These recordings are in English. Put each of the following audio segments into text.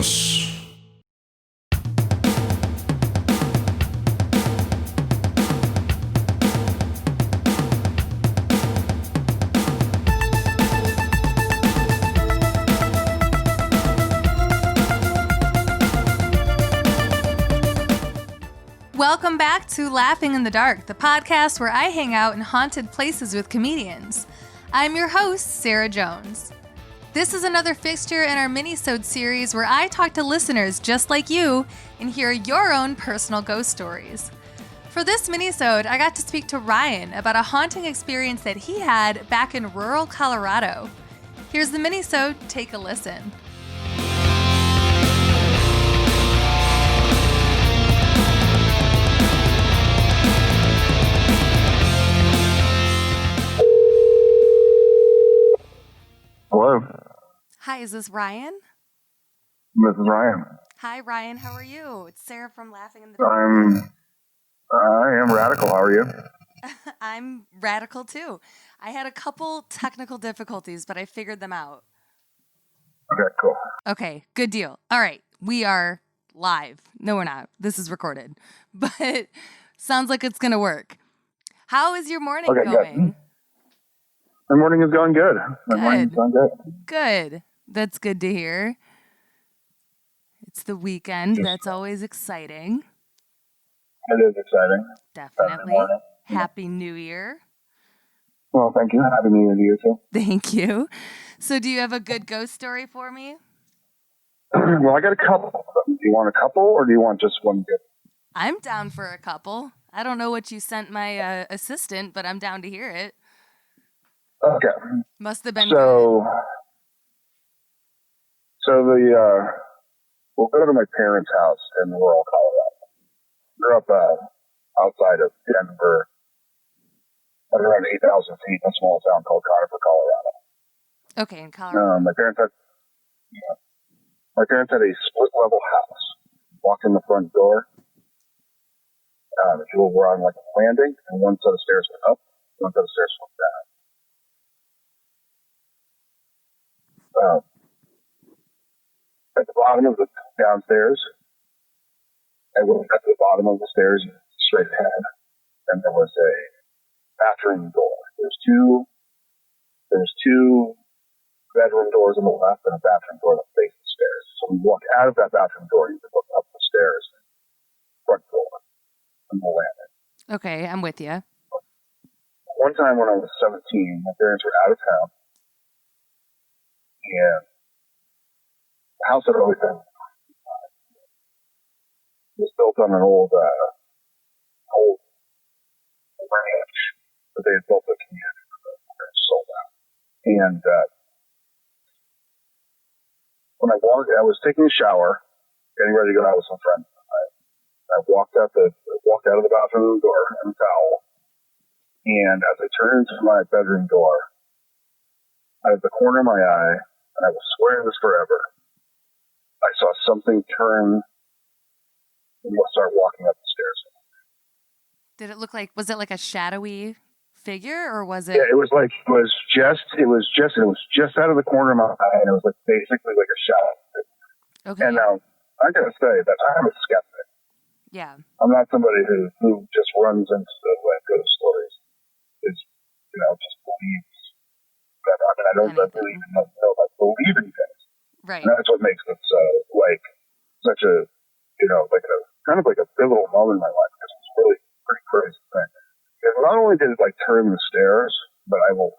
Dios. Welcome back to Laughing in the Dark, the podcast where I hang out in haunted places with comedians. I'm your host, Sarah Jones. This is another fixture in our Minisode series where I talk to listeners just like you and hear your own personal ghost stories. For this Minisode, I got to speak to Ryan about a haunting experience that he had back in rural Colorado. Here's the Minisode. Take a listen. Hello. Hi, is this Ryan? This is Ryan. Hi, Ryan. How are you? It's Sarah from Laughing in the Dark. I am radical. How are you? I'm radical too. I had a couple technical difficulties, but I figured them out. Okay, cool. Okay, good deal. All right, we are live. No, we're not. This is recorded, but sounds like it's going to work. How is your morning going? Good. My morning is going good. Morning's going good. Good. That's good to hear. It's the weekend. That's always exciting. It is exciting. Definitely. Happy New Year. Well, thank you. Happy New Year to you, too. Thank you. So do you have a good ghost story for me? Well, I got a couple. Do you want a couple or do you want just one good? I'm down for a couple. I don't know what you sent my assistant, but I'm down to hear it. Okay. Must have been so we'll go to my parents' house in rural Colorado. Grew up outside of Denver, at around 8,000 feet in a small town called Conifer, Colorado. Okay, in Colorado. My parents had a split level house. Walk in the front door. You were on like a landing, and one set of stairs went up, one set of stairs went down. At the bottom of the downstairs, and when we got to the bottom of the stairs, straight ahead, and there was a bathroom door. There's two bedroom doors on the left and a bathroom door that faces the stairs. So when you walk out of that bathroom door, you can look up the stairs, front door, and the landing. Okay, I'm with you. One time when I was 17, my parents were out of town, and the house had always been it was built on an old ranch that they had built a community for and sold out. And when I was taking a shower, getting ready to go out with some friends. I walked out of the bathroom door in a towel, and as I turned to my bedroom door, out of the corner of my eye, and I will swear this forever, I saw something turn and start walking up the stairs. Did it look like, was it like a shadowy figure, or was it? Yeah, it was just out of the corner of my eye, and it was like basically like a shadow. Okay. And now I gotta say that I'm a skeptic. Yeah. I'm not somebody who just runs into like ghost stories. It's just believes that. I mean, I don't really even know about believing things. Right. And that's what makes it such a like a kind of like a pivotal moment in my life, because it's really pretty crazy thing. Because not only did it like turn the stairs, but I will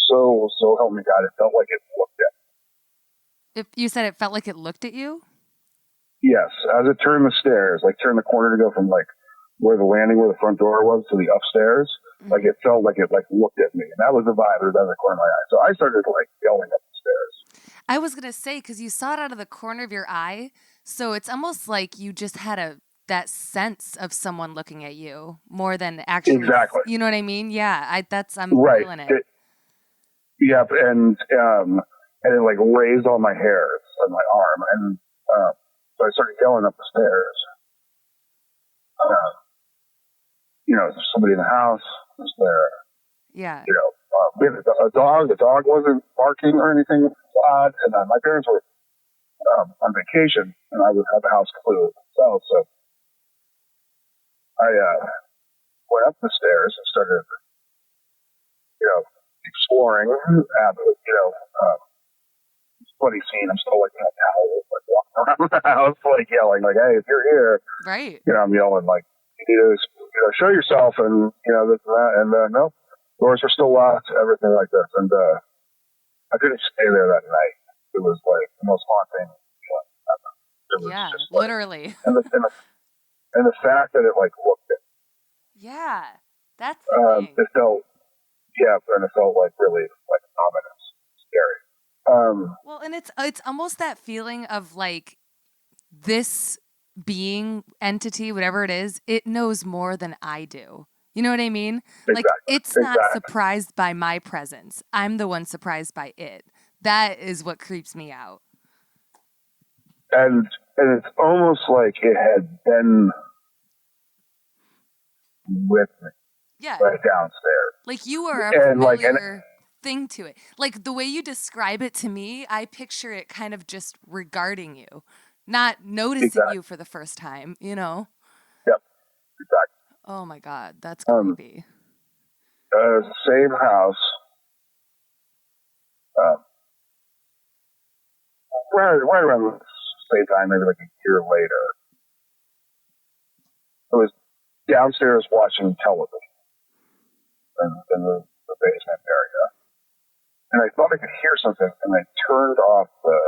so help me God, it felt like it looked at me. If you said it felt like it looked at you? Yes, as it turned the stairs, like turned the corner to go from like where the front door was to the upstairs, like it felt like it like looked at me. And that was the vibe that was out of the corner of my eye. So I started like yelling up the stairs. I was going to say, because you saw it out of the corner of your eye, so it's almost like you just had that sense of someone looking at you more than actually. Exactly. You know what I mean? Yeah, I'm right. feeling it. Yep, and it like raised all my hairs on my arm, and so I started yelling up the stairs. There's somebody in the house. Was there? Yeah. We had a dog. The dog wasn't barking or anything odd, and my parents were on vacation, and I would have the house completely to myself. So I went up the stairs and started, exploring. Funny scene. I'm still like in a towel, like walking around the house, like yelling, like, "Hey, if you're here," right? I'm yelling like, "You need to, show yourself," and this and that. And nope, doors were still locked, everything like this, and I couldn't stay there that night. It was like the most haunting feeling ever. It was just like, literally. and the fact that it like looked it. Yeah, that's the thing. It felt, and it felt like really like ominous, scary. Well, and it's almost that feeling of like this being entity, whatever it is, it knows more than I do. You know what I mean? Exactly, like it's not surprised by my presence. I'm the one surprised by it. That is what creeps me out. And it's almost like it had been with me. Yeah. Right downstairs. Like you are a familiar thing to it. Like the way you describe it to me, I picture it kind of just regarding you, not noticing you for the first time, Yep, exactly. Oh my God, that's creepy. Same house. Right around the same time, maybe like a year later. I was downstairs watching television in the basement area. And I thought I could hear something, and I turned off the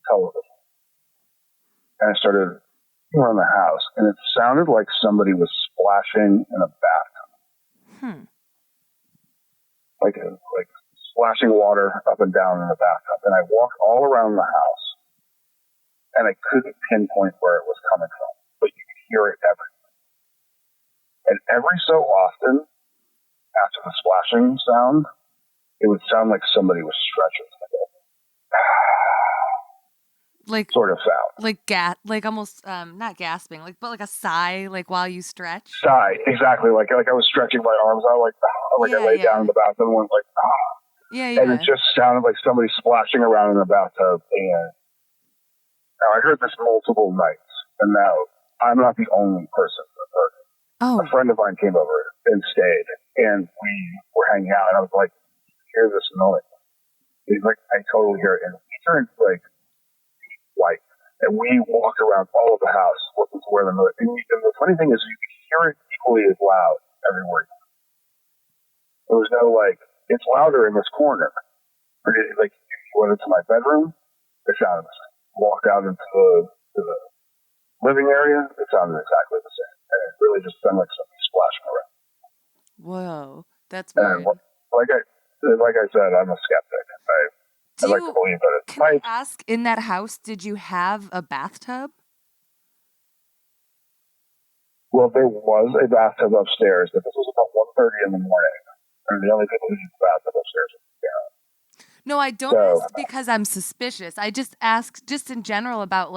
television. And I started around the house, and it sounded like somebody was splashing in a bathtub. Like splashing water up and down in the bathtub. And I walked all around the house, and I couldn't pinpoint where it was coming from, but you could hear it everywhere. And every so often, after the splashing sound, it would sound like somebody was stretching. Like sort of sound. Like almost not gasping, but like a sigh, like while you stretch. Sigh, exactly. Like I was stretching my arms out, I lay down in the bathtub and went like, ah. Yeah. And it just sounded like somebody splashing around in the bathtub. And now I heard this multiple nights, and now I'm not the only person that heard it. Oh. A friend of mine came over and stayed, and we were hanging out, and I was like, hear this noise? He's like, I totally hear it. And he turned like white, and we walked around all of the house looking for where the noise. And the funny thing is, you could hear it equally as loud everywhere. There was no it's louder in this corner. Like if you went into my bedroom, it sounded the same. Walked out into the living area, it sounded exactly the same. And it really just sounded like something splashing around. Whoa, that's weird. And like I said, I'm a skeptic. I like to believe that it's Can I ask, in that house, did you have a bathtub? Well, there was a bathtub upstairs, but this was about 1:30 in the morning. And the only people who used the bathtub upstairs were my parents. No, I don't ask because I'm suspicious. I just ask just in general about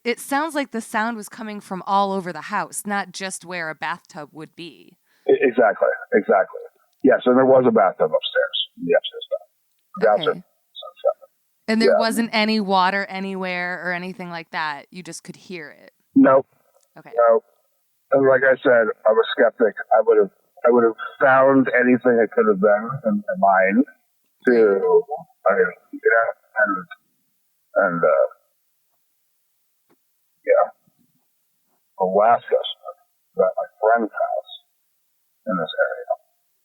it sounds like the sound was coming from all over the house, not just where a bathtub would be. Exactly. Yes, and there was a bathtub upstairs in the upstairs bathroom. Okay. And there wasn't any water anywhere or anything like that. You just could hear it. Nope. Okay. Nope. And like I said, I'm a skeptic. I would have found anything it could have been in mine to Alaska at my friend's house in this area.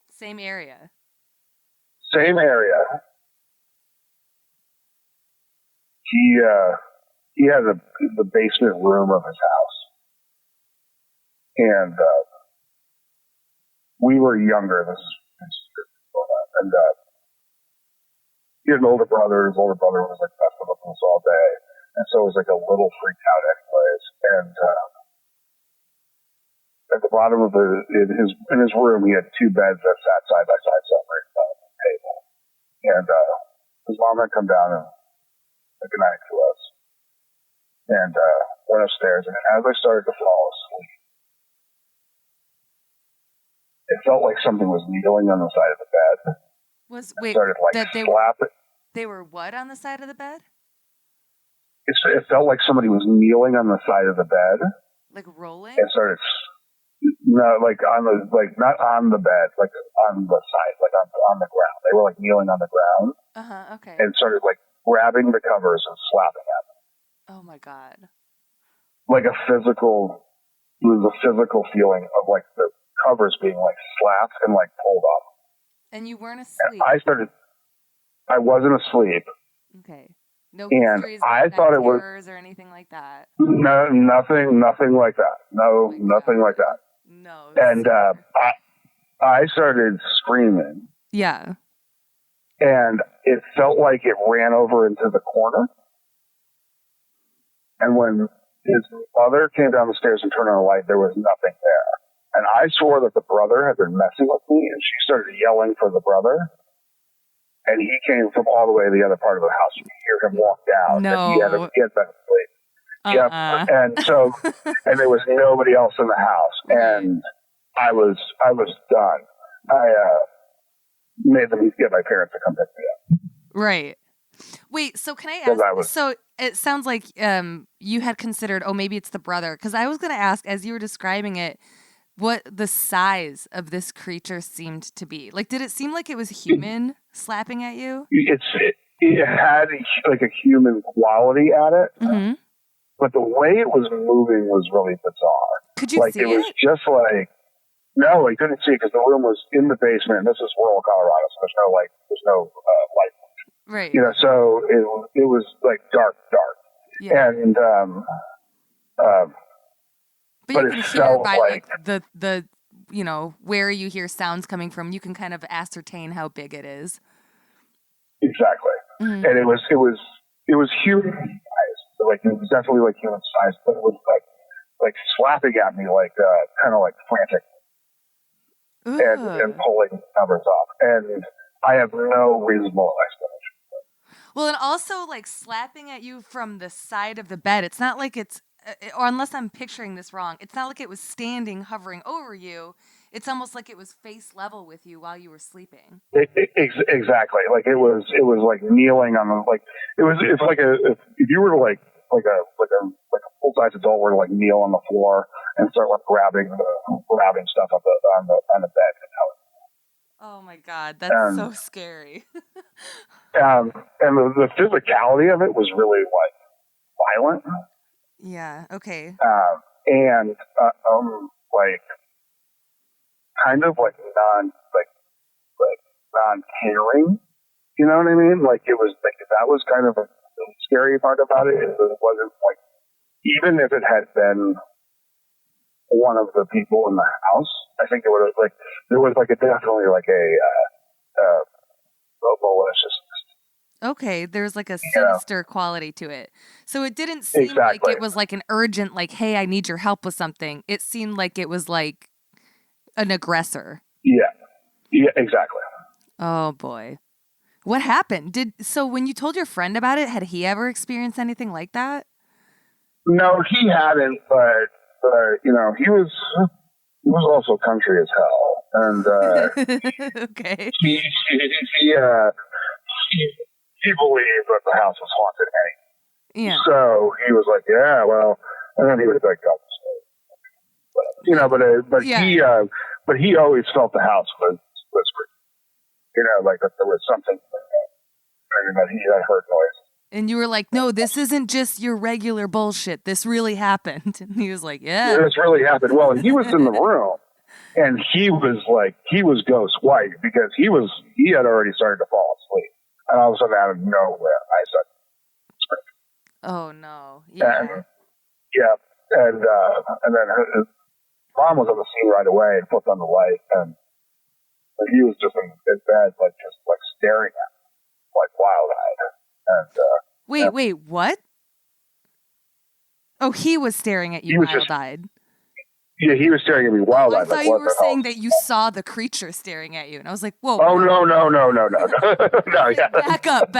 Same area. Same area. He had the basement room of his house, and we were younger. This is before that, and he had an older brother. His older brother was like messing with us all day, and so was like a little freaked out, anyways. And at the bottom of in his room, he had two beds that sat side by side, separated by a table, and his mom had come down and said goodnight to us, and went upstairs. And as I started to fall asleep, it felt like something was kneeling on the side of the bed. Wait, started that slapping. They were what on the side of the bed? it felt like somebody was kneeling on the side of the bed. Like rolling? And started, no, like not on the bed, like on the side, like on the ground. They were like kneeling on the ground. Okay. And started like grabbing the covers and slapping at them. Oh my God. Like it was a physical feeling of like the covers being like slapped and like pulled off. And you weren't asleep? And I wasn't asleep. Okay. No and histories I of thought it was or anything like that. No, nothing like that. No, nothing God. like that. No. And I started screaming. Yeah. And it felt like it ran over into the corner. And when his mother came down the stairs and turned on the light, there was nothing there. And I swore that the brother had been messing with me, and she started yelling for the brother. And he came from all the way to the other part of the house. You could hear him walk down. No. And he had been asleep. Yep. And so, and there was nobody else in the house. And I was done. I made them get my parents to come pick me up. Right. Wait, so can I ask, so it sounds like you had considered, maybe it's the brother. Because I was going to ask, as you were describing it, what the size of this creature seemed to be. Like, did it seem like it was human slapping at you? It had like a human quality at it. Mm-hmm. But the way it was moving was really bizarre. Could you see it? It was just like, no, I couldn't see it because the room was in the basement. And this is rural Colorado, so there's no light. Right. You know, so it was like dark. Yeah. And but you it can felt hear by like the where you hear sounds coming from, you can kind of ascertain how big it is. Exactly. Mm-hmm. And it was human size. Like it was definitely like human size, but it was like slapping at me like kind of like frantic and pulling covers off. And I have no reasonable explanation. Well, and also like slapping at you from the side of the bed. It's not like it's, or unless I'm picturing this wrong, it's not like it was standing, hovering over you. It's almost like it was face level with you while you were sleeping. Exactly. Like it was like kneeling on the, like, it's like if you were to like a full-size adult were to like kneel on the floor and start like grabbing stuff up on the bed. Oh my God, that's so scary. And the physicality of it was really like violent. Yeah. Okay. And like kind of like non-caring. You know what I mean? Like it was like that was kind of a scary part about it. It wasn't like, even if it had been one of the people in the house, I think it would have like, there was like definitely like a malicious. Okay, there's like a sinister quality to it. So it didn't seem like it was like an urgent, like, hey, I need your help with something. It seemed like it was like an aggressor. Yeah, exactly. Oh boy. What happened? So when you told your friend about it, had he ever experienced anything like that? No, he hadn't, but you know, he was also country as hell. And okay. He believed that the house was haunted anyway. Yeah. So he was like, yeah, well, and then he was like, you know, but he always felt the house was creepy. You know, like that there was something, and that he had heard noise. And you were like, no, this isn't just your regular bullshit. This really happened. And he was like, yeah. This really happened. Well, and he was in the room, and he was ghost white because he had already started to fall asleep. And all of a sudden, out of nowhere, I started screaming. Oh, no. Yeah. And then his mom was on the scene right away and flipped on the light, and he was just in bed, like, just, like, staring at me, like, wild-eyed. And, wait, what? Oh, he was staring at you wild-eyed. Yeah, he was staring at me wild-eyed. I thought you were saying that you saw the creature staring at you, and I was like, whoa. Oh, no. No, yeah. Back up.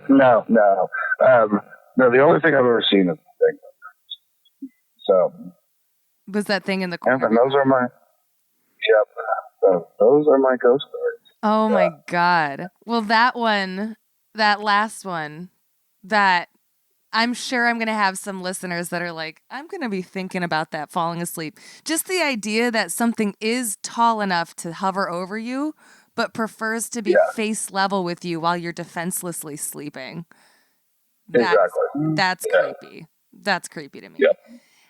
No. No, the only thing I've ever seen is the thing. So. Was that thing in the corner? And those are my ghost stories. Oh, my God. Well, that last one, that I'm sure I'm going to have some listeners that are like, I'm going to be thinking about that falling asleep. Just the idea that something is tall enough to hover over you, but prefers to be face level with you while you're defenselessly sleeping. That's creepy. That's creepy to me. Yep.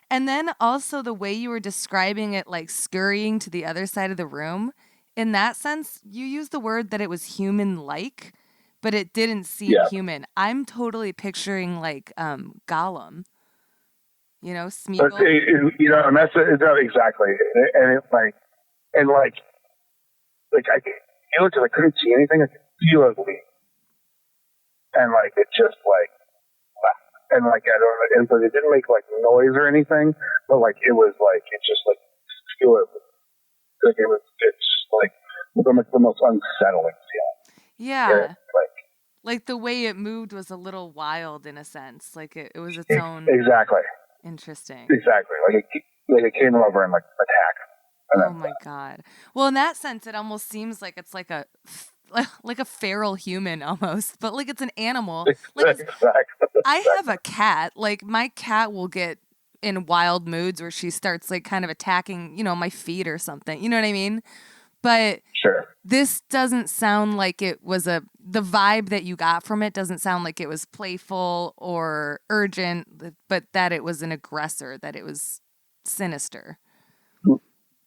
And then also the way you were describing it, like scurrying to the other side of the room. In that sense, you used the word that it was human-like, but it didn't seem human. I'm totally picturing like Gollum, you know, Smeagol. And that's exactly. And it's like, I feel it because I couldn't see anything. I could feel it leave. And like, it just like, and like, I don't know, but it didn't make like noise or anything, but like, it was like, it just like, feel it. Like it's just like the most unsettling feeling. Yeah. Like the way it moved was a little wild in a sense. Like it was its own. Exactly. Interesting. Exactly. Like it came over and like attacked. Oh my God. Well, in that sense, it almost seems like it's like a feral human almost, but like it's an animal. Like exactly. I have a cat. Like my cat will get in wild moods where she starts like kind of attacking, my feet or something. You know what I mean? But sure. This doesn't sound like it was the vibe that you got from it doesn't sound like it was playful or urgent, but that it was an aggressor, that it was sinister.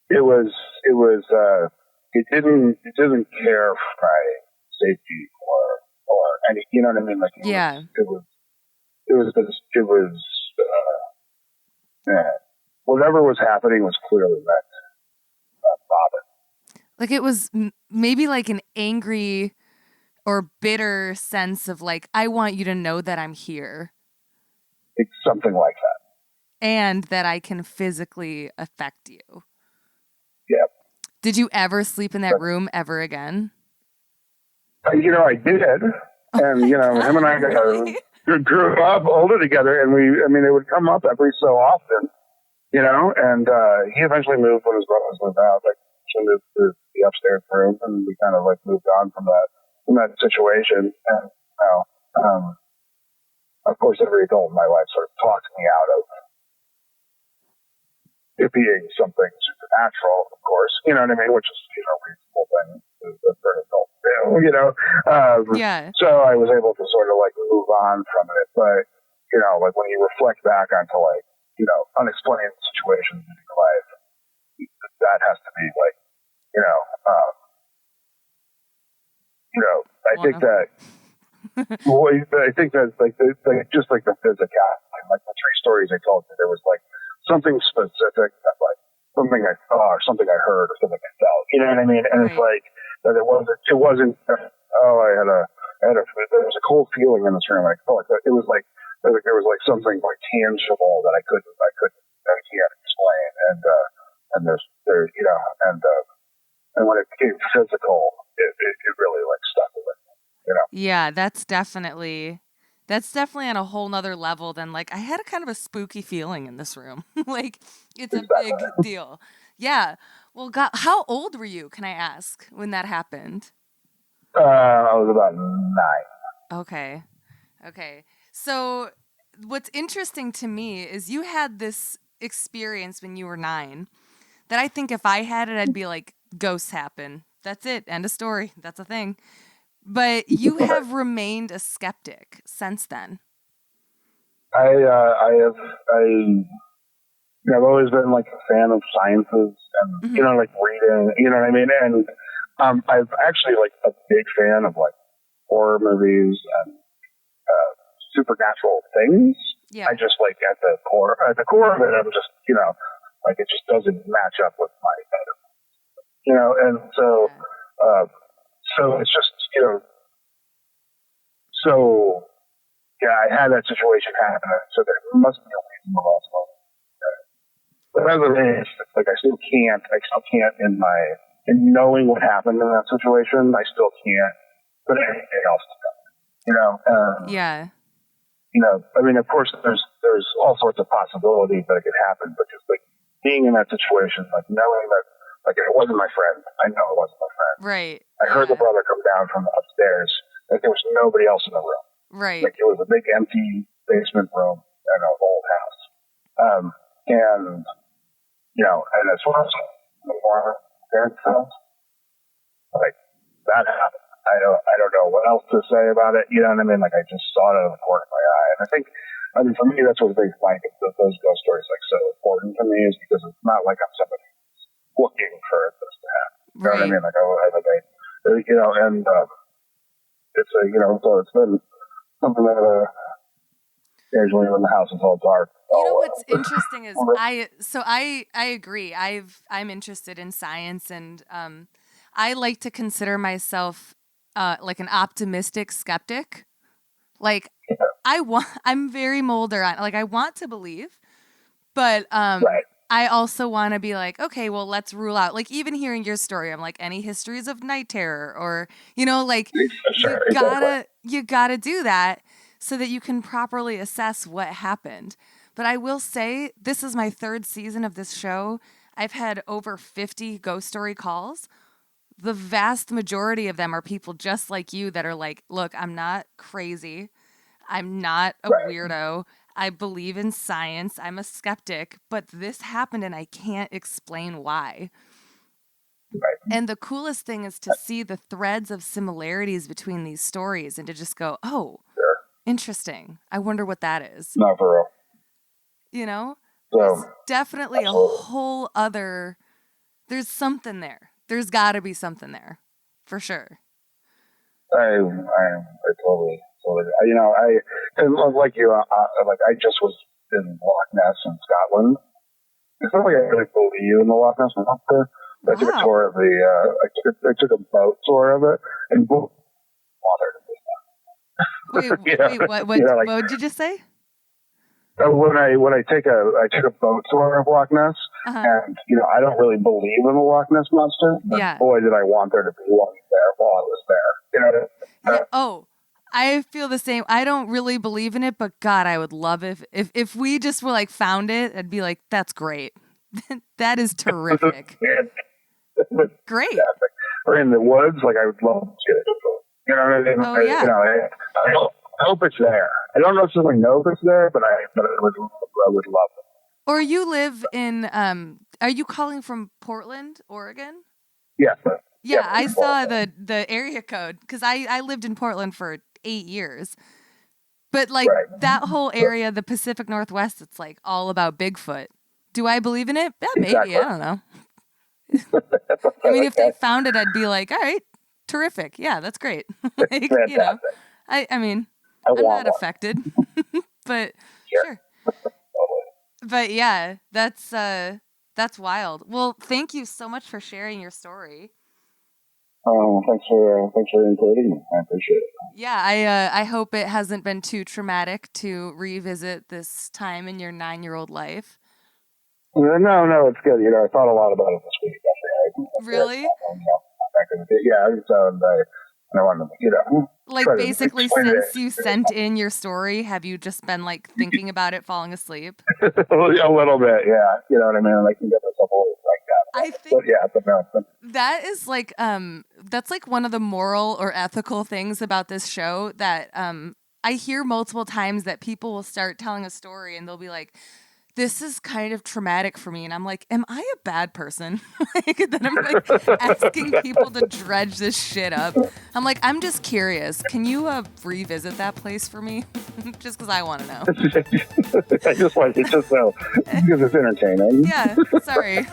It didn't care for my safety or any, you know what I mean? Like, whatever was happening was clearly meant bothered. Like it was maybe like an angry or bitter sense of like, I want you to know that I'm here. It's something like that. And that I can physically affect you. Yeah. Did you ever sleep in that room ever again? I did. And, him and I grew up older together, and it would come up every so often, and he eventually moved when his brothers moved out. Like, he moved to the upstairs room, and we kind of like moved on from that situation. And, of course, every adult in my life sort of talked me out of it being something supernatural, of course, you know what I mean, which is, a reasonable thing for an adult to do, So I was able to sort of like move on from it. But, like when you reflect back onto like, unexplained situations in your life, that has to be like, I think that like just like the physicality, like the 3 stories I told you, there was like something specific that like something I saw or something I heard or something I felt. You know what I mean? And It's like that it wasn't. There was a cold feeling in this room. I felt like it was like there was like something like tangible that I can't explain. And and when it became physical, it really like stuck with me. Yeah, that's definitely on a whole nother level than like I had a kind of a spooky feeling in this room. Like it's a big deal. Yeah. Well, God, how old were you, can I ask, when that happened? I was about 9. Okay. So what's interesting to me is you had this experience when you were 9 that I think if I had it, I'd be like, ghosts happen. That's it. End of story. That's a thing. But you have remained a skeptic since then. I've always been like a fan of sciences and like reading, you know what I mean? And I'm actually like a big fan of like horror movies and supernatural things. Yeah. I just like at the core of it, I'm just like it just doesn't match up with my head, and so so it's just so yeah, I had that situation happen, so there must be a reason for that. But as it is, it's like I still can't in knowing what happened in that situation, I still can't put anything else together. Yeah. I mean, of course, there's all sorts of possibilities that it could happen, but just like being in that situation, like knowing that, like it wasn't my friend. I know it wasn't my friend. Right. I heard the brother come down from upstairs. Like there was nobody else in the room. Right. Like it was a big empty basement room in an old house. And, you know, and as far as the former parents' house, like that happened. I don't know what else to say about it. You know what I mean? Like I just saw it out of the corner of my eye. And I mean, for me, that's what makes like those ghost stories like so important to me is because it's not like I'm somebody who's looking for this to happen. You know what I mean? Like you know, and it's a, you know, so it's been something that occasionally when the house is all dark. You know what's interesting is I agree. I'm interested in science, and I like to consider myself like an optimistic skeptic. Like I'm very Mulder on, like I want to believe, but I also want to be like, okay, well, let's rule out. Like even hearing your story, I'm like, any histories of night terror, or you know, like you gotta do that so that you can properly assess what happened. But I will say, this is my 3rd season of this show. I've had over 50 ghost story calls. The vast majority of them are people just like you that are like, look, I'm not crazy. I'm not a weirdo. I believe in science. I'm a skeptic, but this happened and I can't explain why. Right. And the coolest thing is to see the threads of similarities between these stories and to just go, oh, interesting. I wonder what that is. Not for real. You know? There's definitely a whole other, there's something there. There's got to be something there, for sure. I totally, you know, and like you, like I just was in Loch Ness in Scotland. It's not like I really believe in the Loch Ness Monster. I took a tour of I took a boat tour of it, and boom, water. What did you just say? When I took a boat tour of Loch Ness, and you know I don't really believe in the Loch Ness Monster, but boy did I want there to be one there while I was there. You know. I feel the same. I don't really believe in it, but God, I would love if we just were like found it. I'd be like, that's great. That is terrific. Great. Or in the woods, like I would love to see it. You know what I mean? Oh yeah. You know, I hope it's there. I don't necessarily know if it's there, but I would love it. Or you live in, are you calling from Portland, Oregon? Yeah. Yeah, I saw the area code because I lived in Portland for 8 years. But like that whole area, the Pacific Northwest, it's like all about Bigfoot. Do I believe in it? Yeah, maybe. Exactly. I don't know. I mean, if they found it, I'd be like, all right, terrific. Yeah, that's great. Like, you know, I mean, I'm not affected, but sure. But yeah, that's wild. Well, thank you so much for sharing your story. Thanks for including me. I appreciate it. Yeah, I hope it hasn't been too traumatic to revisit this time in your 9-year-old life. No, it's good. You know, I thought a lot about it this week. Really? Yeah, so I wanted to, you know. Like basically since you sent in your story, have you just been like thinking about it, falling asleep? A little bit, yeah. You know what I mean? I can get myself a little like that. I think that is like, that's like one of the moral or ethical things about this show that I hear multiple times that people will start telling a story and they'll be like, this is kind of traumatic for me. And I'm like, am I a bad person? Then I'm like asking people to dredge this shit up. I'm like, I'm just curious. Can you revisit that place for me? Just because I want to know. I just want it just so because it's entertaining. Yeah, sorry.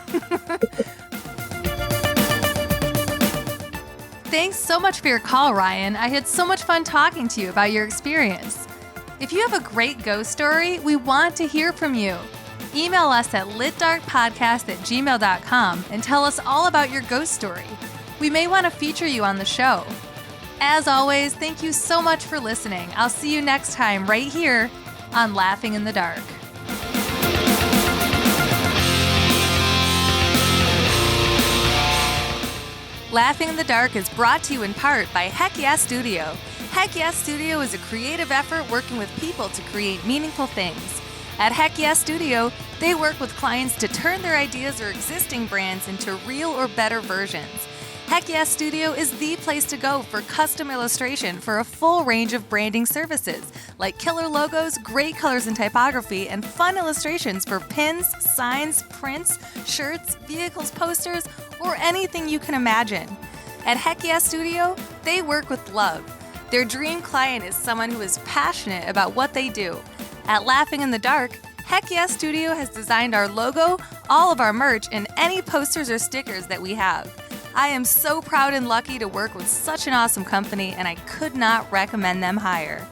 Thanks so much for your call, Ryan. I had so much fun talking to you about your experience. If you have a great ghost story, we want to hear from you. Email us at litdarkpodcast@gmail.com and tell us all about your ghost story. We may want to feature you on the show. As always, thank you so much for listening. I'll see you next time right here on Laughing in the Dark. Laughing in the Dark is brought to you in part by Heck Yeah Studio. Heck Yeah Studio is a creative effort working with people to create meaningful things. At Heck Yeah Studio, they work with clients to turn their ideas or existing brands into real or better versions. Heck Yeah Studio is the place to go for custom illustration for a full range of branding services, like killer logos, great colors and typography, and fun illustrations for pins, signs, prints, shirts, vehicles, posters, or anything you can imagine. At Heck Yeah Studio, they work with love. Their dream client is someone who is passionate about what they do. At Laughing in the Dark, Heck Yeah Studio has designed our logo, all of our merch, and any posters or stickers that we have. I am so proud and lucky to work with such an awesome company, and I could not recommend them higher.